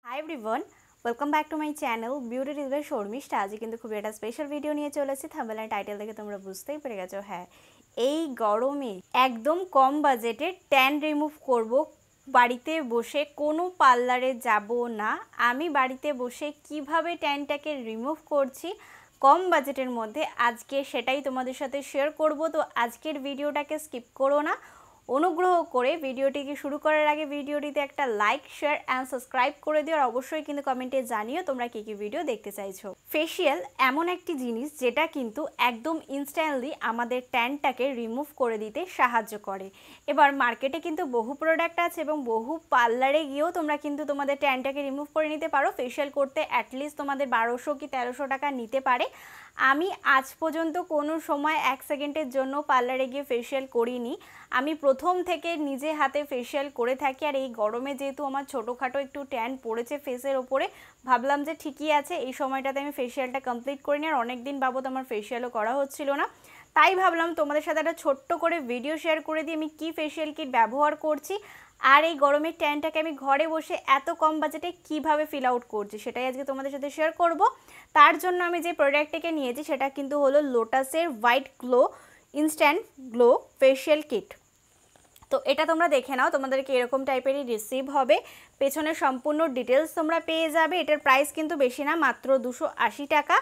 High everyone, welcome back to my channel beauty tips by Sharmistha. আজকে কিন্তু খুবই একটা স্পেশাল ভিডিও নিয়ে চলেছি। থাম্বনেল আর টাইটেল দেখে তোমরা বুঝতেই পেরে গেছো। হ্যাঁ, এই গরমে একদম কম বাজেটে ট্যান রিমুভ করব বাড়িতে বসে, কোনো পার্লারে যাব না। আমি বাড়িতে বসে কিভাবে ট্যানটাকে রিমুভ করছি কম বাজেটের মধ্যে, আজকে সেটাই তোমাদের সাথে শেয়ার করব। তো আজকের ভিডিওটাকে স্কিপ করো না। অনুগ্রহ করে ভিডিওটিকে শুরু করার আগে ভিডিওটিতে একটা লাইক, শেয়ার অ্যান্ড সাবস্ক্রাইব করে দিও। আর অবশ্যই কিন্তু কমেন্টে জানিও তোমরা কী কী ভিডিও দেখতে চাইছো। ফেসিয়াল এমন একটি জিনিস যেটা কিন্তু একদম ইনস্ট্যান্টলি আমাদের ট্যানটাকে রিমুভ করে দিতে সাহায্য করে। এবার মার্কেটে কিন্তু বহু প্রোডাক্ট আছে এবং বহু পার্লারে গিয়েও তোমরা কিন্তু তোমাদের ট্যানটাকে রিমুভ করে নিতে পারো। ফেসিয়াল করতে অ্যাটলিস্ট তোমাদের 1200 কি 1300 টাকা নিতে পারে। আমি আজ পর্যন্ত কোনো সময় 1 সেকেন্ডের জন্য পার্লারে গিয়ে ফেসিয়াল করিনি। আমি প্রথম থেকে নিজে হাতে ফেসিয়াল করে থাকি। আর এই গরমে যেহেতু আমার ছোটোখাটো একটু ট্যান পড়েছে ফেসের ওপরে, ভাবলাম যে ঠিকই আছে এই সময়টাতে আমি ফেসিয়ালটা কমপ্লিট করিনি। আর অনেক দিন বাবদ আমার ফেসিয়ালও করা হচ্ছিল না, তাই ভাবলাম তোমাদের সাথে একটা ছোট্ট করে ভিডিও শেয়ার করে দিই আমি কী ফেসিয়াল কিট ব্যবহার করছি আর এই গরমের ট্যানটাকে আমি ঘরে বসে এত কম বাজেটে কিভাবে ফিল আউট করছি সেটাই আজকে তোমাদের সাথে শেয়ার করব। তার জন্য আমি যে প্রোডাক্টটাকে নিয়েছি সেটা কিন্তু হলো লোটাসের white glow instant glow facial kit. তো এটা তোমরা দেখে নাও, তোমাদেরকে এরকম টাইপেরই রিসিভ হবে। পেছনে সম্পূর্ণ ডিটেলস তোমরা পেয়ে যাবে। এটার প্রাইস কিন্তু বেশি না, মাত্র 280 টাকা।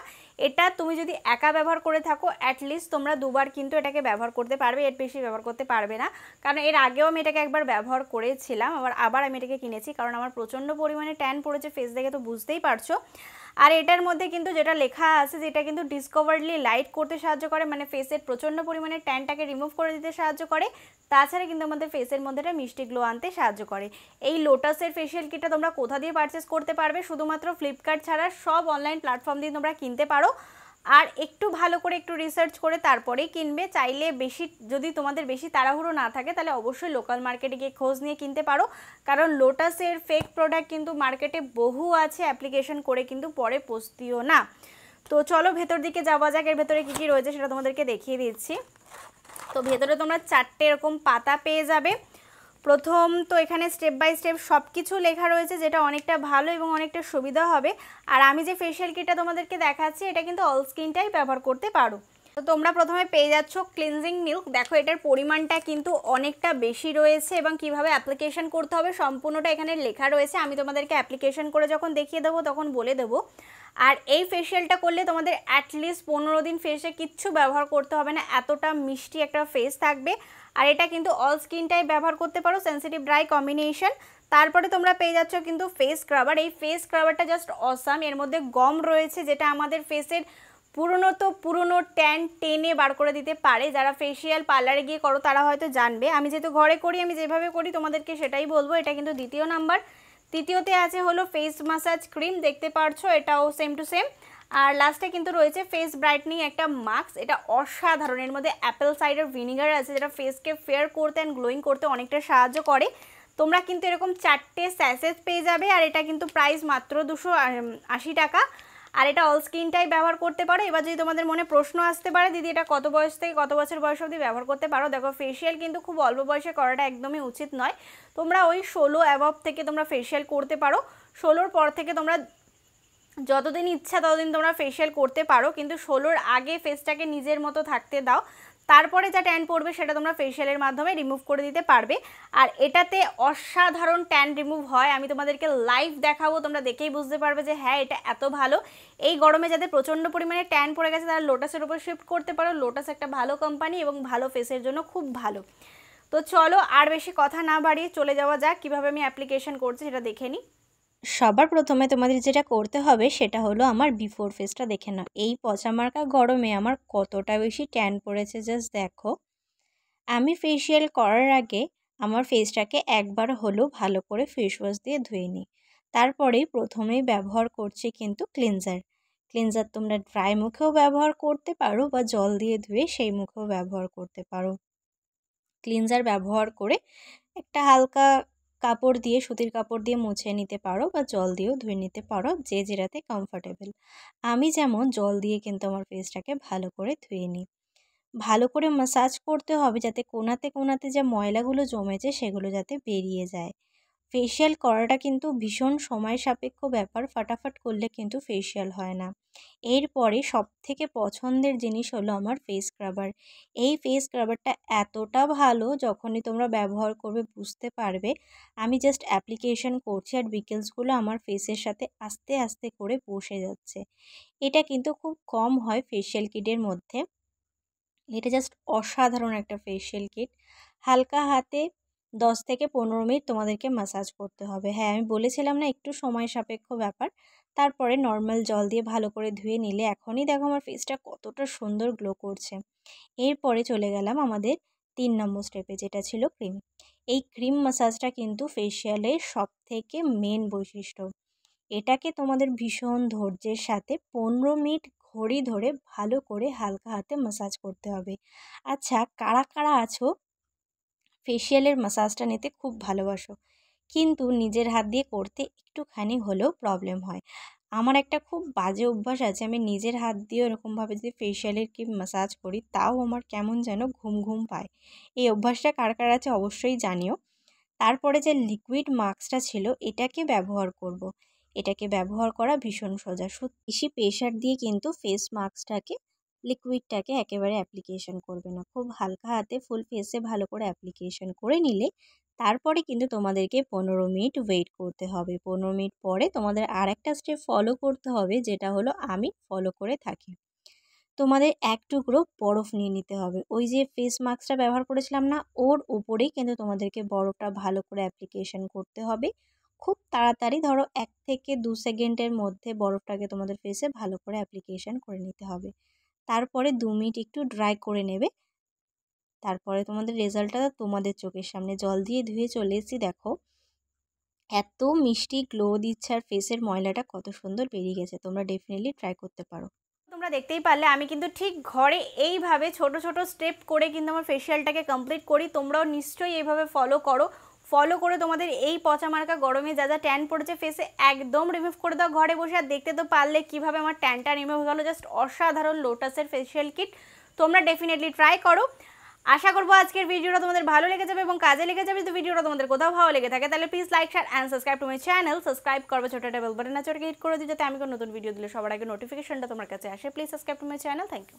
এটা তুমি যদি একা ব্যবহার করে থাকো অ্যাটলিস্ট তোমরা দুবার কিন্তু এটাকে ব্যবহার করতে পারবে, এর বেশি ব্যবহার করতে পারবে না। কারণ এর আগেও আমি এটাকে একবার ব্যবহার করেছিলাম, আবার আমি এটাকে কিনেছি কারণ আমার প্রচণ্ড পরিমাণে ট্যান পড়েছে ফেস দেখে, তো বুঝতেই পারছো। আর এটার মধ্যে কিন্তু যেটা লেখা আছে যেটা কিন্তু ডিসকভারলি লাইট করতে সাহায্য করে, মানে ফেসের প্রচণ্ড পরিমাণে ট্যানটাকে রিমুভ করে দিতে সাহায্য করে। তাছাড়া কিন্তু আমাদের ফেসের মধ্যে একটা মিষ্টি গ্লো আনতে সাহায্য করে। এই লোটাসের ফেসিয়াল কিটটা তোমরা কোথা দিয়ে পারচেস করতে পারবে? শুধুমাত্র ফ্লিপকার্ট ছাড়া সব অনলাইন প্ল্যাটফর্ম দিয়ে তোমরা কিনতে পারো। আর একটু ভালো করে একটু রিসার্চ করে তারপরেই কিনবে। চাইলে বেশি যদি তোমাদের বেশি তাড়াহুড়ো না থাকে তাহলে অবশ্যই লোকাল মার্কেটে গিয়ে খোঁজ নিয়ে কিনতে পারো, কারণ লোটাসের ফেক প্রোডাক্ট কিন্তু মার্কেটে বহু আছে, অ্যাপ্লিকেশন করে কিন্তু পরে পস্তিও না। তো চলো ভেতর দিকে যাওয়া যাক, এর ভেতরে কী কী রয়েছে সেটা তোমাদেরকে দেখিয়ে দিচ্ছি। তো ভেতরে তোমরা 4টে এরকম পাতা পেয়ে যাবে। প্রথম তো এখানে স্টেপ বাই স্টেপ সব কিছু লেখা রয়েছে, যেটা অনেকটা ভালো এবং অনেকটা সুবিধা হবে। আর আমি যে ফেসিয়াল কিটটা তোমাদেরকে দেখাচ্ছি এটা কিন্তু অল স্কিনটাই ব্যবহার করতে পারো। তো তোমরা প্রথমে পেয়ে যাচ্ছ ক্লিনজিং মিল্ক। দেখো এটার পরিমাণটা কিন্তু অনেকটা বেশি রয়েছে এবং কিভাবে অ্যাপ্লিকেশন করতে হবে সম্পূর্ণটা এখানে লেখা রয়েছে। আমি তোমাদেরকে অ্যাপ্লিকেশন করে যখন দেখিয়ে দেবো তখন বলে দেবো। আর এই ফেসিয়ালটা করলে তোমাদের অ্যাটলিস্ট 15 দিন ফেসে কিচ্ছু ব্যবহার করতে হবে না, এতটা মিষ্টি একটা ফেস থাকবে। আর এটা কিন্তু অল স্কিনটাই ব্যবহার করতে পারো, সেন্সিটিভ ড্রাই কম্বিনেশন। তারপরে তোমরা পেয়ে যাচ্ছ কিন্তু ফেস স্ক্রাবার। এই ফেস স্ক্রাবারটা জাস্ট অসাম। এর মধ্যে গম রয়েছে যেটা আমাদের ফেসের পুরনো ট্যান টেনে বার করে দিতে পারে। যারা ফেসিয়াল পার্লারে গিয়ে করো তারা হয়তো জানবে, আমি যেহেতু ঘরে করি আমি যেভাবে করি তোমাদেরকে সেটাই বলবো। এটা কিন্তু দ্বিতীয় নাম্বার। তৃতীয়তে আছে হলো ফেস মাসাজ ক্রিম, দেখতে পারছো এটাও সেম টু সেম। আর লাস্টে কিন্তু রয়েছে ফেস ব্রাইটনিং একটা মাস্ক। এটা অসাধারণ, এর মধ্যে অ্যাপেল সাইডার ভিনিগার আছে যেটা ফেসকে ফেয়ার করতে অ্যান্ড গ্লোয়িং করতে অনেকটা সাহায্য করে। তোমরা কিন্তু এরকম 4টে স্যাচেট পেয়ে যাবে। আর এটা কিন্তু প্রাইস মাত্র 280 টাকা। আর এটা অল স্কিনটাই ব্যবহার করতে পারো। এবার যদি তোমাদের মনে প্রশ্ন আসতে পারে দিদি এটা কত বয়স থেকে কত বছর বয়স অবধি ব্যবহার করতে পারো, দেখো ফেসিয়াল কিন্তু খুব অল্প বয়সে করাটা একদমই উচিত নয়। তোমরা ওই 16 অ্যাবভ থেকে তোমরা ফেসিয়াল করতে পারো। 16-র পর থেকে তোমরা যতদিন ইচ্ছা ততদিন তোমরা ফেসিয়াল করতে পারো, কিন্তু 16-র আগে ফেসটাকে নিজের মতো থাকতে দাও। তারপরে যা ট্যান পড়বে সেটা তোমরা ফেসিয়ালের মাধ্যমে রিমুভ করে দিতে পারবে। আর এটাতে অসাধারণ ট্যান রিমুভ হয়, আমি তোমাদেরকে লাইভ দেখাবো, তোমরা দেখেই বুঝতে পারবে যে হ্যাঁ এটা এত ভালো। এই গরমে যাদের প্রচণ্ড পরিমাণে ট্যান পড়ে গেছে তারা লোটাসের উপর শিফট করতে পারো। লোটাস একটা ভালো কোম্পানি এবং ভালো ফেসের জন্য খুব ভালো। তো চলো আর বেশি কথা না বাড়িয়ে চলে যাওয়া যাক কীভাবে আমি অ্যাপ্লিকেশন করছি সেটা দেখে নিই। সবার প্রথমে তোমাদের যেটা করতে হবে সেটা হলো আমার বিফোর ফেসটা দেখে নাও। এই পচামার্কা গরমে আমার কতটা বেশি ট্যান পড়েছে জাস্ট দেখো। আমি ফেসিয়াল করার আগে আমার ফেসটাকে একবার হলো ভালো করে ফেস ওয়াশ দিয়ে ধুয়ে নিই। তারপরেই প্রথমেই ব্যবহার করছি কিন্তু ক্লিনজার তোমরা ড্রাই মুখেও ব্যবহার করতে পারো বা জল দিয়ে ধুয়ে সেই মুখেও ব্যবহার করতে পারো। ক্লিনজার ব্যবহার করে একটা হালকা কাপড় দিয়ে, সুতির কাপড় দিয়ে মুছে নিতে পারো বা জল দিয়েও ধুয়ে নিতে পারো, যে যেটাতে কমফোর্টেবল। আমি যেমন জল দিয়ে কিন্তু আমার ফেসটাকে ভালো করে ধুয়ে নিই। ভালো করে ম্যাসাজ করতে হবে যাতে কোণাতে কোণাতে যে ময়লাগুলো জমেছে সেগুলো যাতে বেরিয়ে যায়। ফেসিয়াল করাটা কিন্তু ভীষণ সময় সাপেক্ষ ব্যাপার, ফাটাফাট করলে কিন্তু ফেসিয়াল হয় না। এরপরে সবথেকে পছন্দের জিনিস হলো আমার ফেস স্ক্রাবার। এই ফেস স্ক্রাবারটা এতটা ভালো, যখনই তোমরা ব্যবহার করবে বুঝতে পারবে। আমি জাস্ট অ্যাপ্লিকেশন করছি আর বিকেলসগুলো আমার ফেসের সাথে আস্তে আস্তে করে বসে যাচ্ছে। এটা কিন্তু খুব কম হয় ফেসিয়াল কিটের মধ্যে। এটা জাস্ট অসাধারণ একটা ফেসিয়াল কিট। হালকা হাতে 10 থেকে 15 মিনিট তোমাদেরকে ম্যাসাজ করতে হবে। হ্যাঁ, আমি বলেছিলাম না একটু সময় সাপেক্ষ ব্যাপার। তারপরে নর্মাল জল দিয়ে ভালো করে ধুয়ে নিলে এখনই দেখো আমার ফেসটা কতটা সুন্দর গ্লো করছে। এরপরে চলে গেলাম আমাদের 3 নম্বর স্টেপে, যেটা ছিল ক্রিম। এই ক্রিম ম্যাসাজটা কিন্তু ফেসিয়ালের সবথেকে মেন বৈশিষ্ট্য। এটাকে তোমাদের ভীষণ ধৈর্যের সাথে 15 মিনিট ঘড়ি ধরে ভালো করে হালকা হাতে ম্যাসাজ করতে হবে। আচ্ছা, কারা কারা আছো ফেসিয়ালের ম্যাসাজটা নিতে খুব ভালোবাসো, কিন্তু নিজের হাত দিয়ে করতে একটুখানি হলেও প্রবলেম হয়? আমার একটা খুব বাজে অভ্যাস আছে, আমি নিজের হাত দিয়ে এরকমভাবে যদি ফেসিয়ালের ক্রিম ম্যাসাজ করি তাও আমার কেমন যেন ঘুম ঘুম পায়। এই অভ্যাসটা কার কার আছে অবশ্যই জানিও। তারপরে যে লিকুইড মাস্কটা ছিল এটাকে ব্যবহার করব। এটাকে ব্যবহার করা ভীষণ সোজা। বেশি প্রেশার দিয়ে কিন্তু ফেস মাস্কটাকে, লিকুইডটাকে একেবারে অ্যাপ্লিকেশন করবে না। খুব হালকা হাতে ফুল ফেসে ভালো করে অ্যাপ্লিকেশন করে নিলে তারপরে কিন্তু তোমাদেরকে 15 মিনিট ওয়েট করতে হবে। 15 মিনিট পরে তোমাদের আর একটা স্টেপ ফলো করতে হবে, যেটা হলো আমি ফলো করে থাকি। তোমাদের এক টুকরো বরফ নিয়ে নিতে হবে। ওই যে ফেস মাস্কটা ব্যবহার করেছিলাম না, ওর উপরেই কিন্তু তোমাদেরকে বরফটা ভালো করে অ্যাপ্লিকেশন করতে হবে। খুব তাড়াতাড়ি, ধরো 1 থেকে 2 সেকেন্ডের মধ্যে বরফটাকে তোমাদের ফেসে ভালো করে অ্যাপ্লিকেশন করে নিতে হবে। তারপরে 2 মিনিট একটু ড্রাই করে নেবে। তারপরে তোমাদের রেজাল্টটা তোমাদের চোখের সামনে। জল দিয়ে ধুয়ে চলে এসেছি, দেখো এত মিষ্টি গ্লো দিচ্ছে আর ফেসের ময়লাটা কত সুন্দর বেরিয়ে গেছে। তোমরা ডেফিনেটলি ট্রাই করতে পারো। তোমরা দেখতেই পারলে আমি কিন্তু ঠিক ঘরে এইভাবে ছোট ছোট স্টেপ করে কিন্তু আমার ফেসিয়ালটাকে কমপ্লিট করি। তোমরাও নিশ্চয়ই এইভাবে ফলো করো। ফলো করে তোমাদের এই পচা মার্কা গরমে যা যা ট্যান পড়েছে ফেসে একদম রিমুভ করে দাও ঘরে বসে। আর দেখতে তো পারলে কীভাবে আমার ট্যানটা রিমুভ হয়ে গেলো। জাস্ট অসাধারণ লোটাসের ফেসিয়াল কিট, তোমরা ডেফিনেটলি ট্রাই করো। আশা করবো আজকের ভিডিওটা তোমাদের ভালো লেগে যাবে এবং কাজে লেগে যাবে। যদি ভিডিওটা তোমাদের কোথাও ভালো লেগে থাকে তাহলে please like, share and subscribe to my channel. Subscribe করবে, ছোট একটা বেল বাটন আছে ওটাকে হিট করে দিই, যাতে আমি কোনো নতুন ভিডিও দিলে সবার আগে নোটিফিকেশনটা তোমার কাছে আসে। Please subscribe to my channel. Thank you.